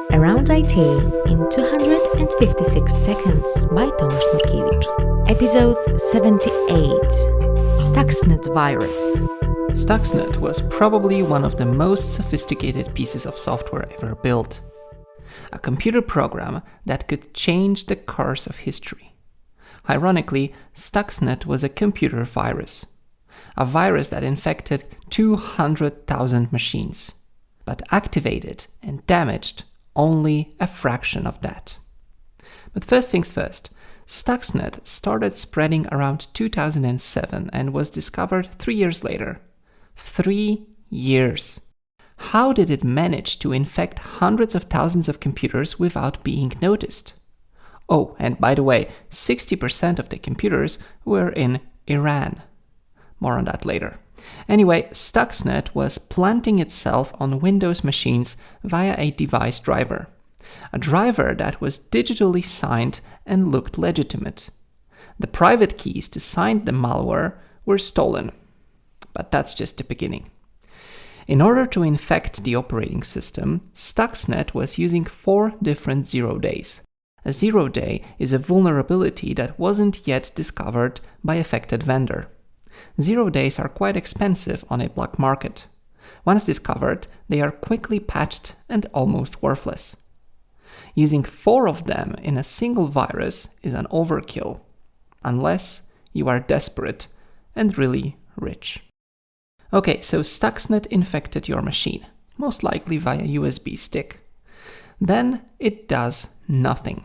Around IT in 256 seconds by Tomasz Nurkiewicz. Episode 78. Stuxnet virus. Stuxnet was probably one of the most sophisticated pieces of software ever built. A computer program that could change the course of history. Ironically, Stuxnet was a computer virus. A virus that infected 200,000 machines, but activated and damaged only a fraction of that. But first things first, Stuxnet started spreading around 2007 and was discovered 3 years later. 3 years. How did it manage to infect hundreds of thousands of computers without being noticed? Oh, and by the way, 60% of the computers were in Iran. More on that later. Anyway, Stuxnet was planting itself on Windows machines via a device driver. A driver that was digitally signed and looked legitimate. The private keys to sign the malware were stolen. But that's just the beginning. In order to infect the operating system, Stuxnet was using 4 different 0 days. A 0 day is a vulnerability that wasn't yet discovered by affected vendor. 0 days are quite expensive on a black market. Once discovered, they are quickly patched and almost worthless. Using 4 of them in a single virus is an overkill, unless you are desperate and really rich. Okay, so Stuxnet infected your machine, most likely via USB stick. Then it does nothing,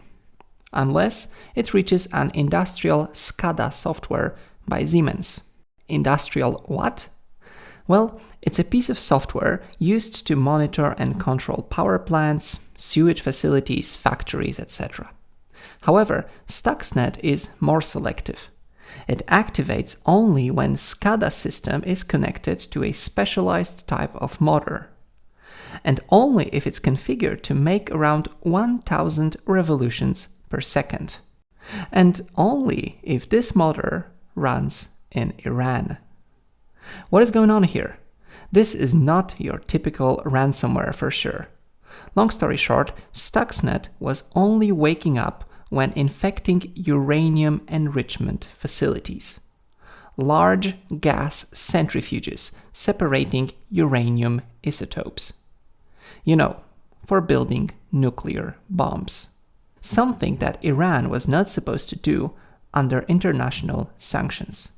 unless it reaches an industrial SCADA software by Siemens. Industrial what? Well, it's a piece of software used to monitor and control power plants, sewage facilities, factories, etc. However, Stuxnet is more selective. It activates only when SCADA system is connected to a specialized type of motor, and only if it's configured to make around 1000 revolutions per second, and only if this motor runs in Iran. What is going on here? This is not your typical ransomware for sure. Long story short, Stuxnet was only waking up when infecting uranium enrichment facilities. Large gas centrifuges separating uranium isotopes. You know, for building nuclear bombs. Something that Iran was not supposed to do under international sanctions.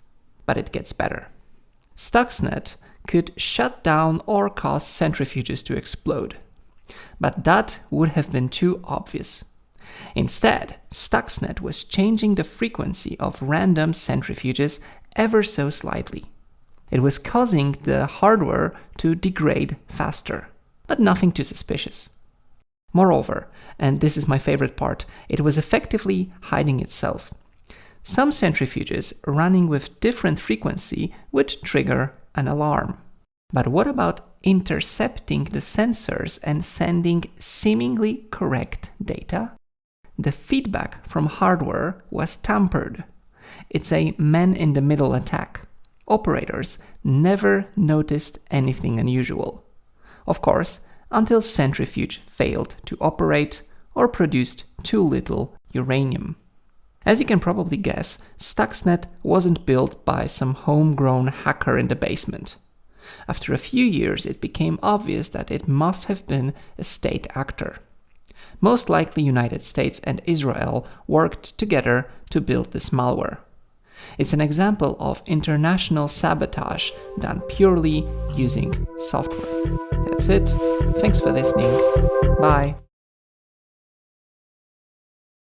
But it gets better. Stuxnet could shut down or cause centrifuges to explode. But that would have been too obvious. Instead, Stuxnet was changing the frequency of random centrifuges ever so slightly. It was causing the hardware to degrade faster, but nothing too suspicious. Moreover, and this is my favorite part, it was effectively hiding itself. Some centrifuges running with different frequency would trigger an alarm. But what about intercepting the sensors and sending seemingly correct data? The feedback from hardware was tampered. It's a man-in-the-middle attack. Operators never noticed anything unusual. Of course, until centrifuge failed to operate or produced too little uranium. As you can probably guess, Stuxnet wasn't built by some homegrown hacker in the basement. After a few years, it became obvious that it must have been a state actor. Most likely United States and Israel worked together to build this malware. It's an example of international sabotage done purely using software. That's it. Thanks for listening. Bye.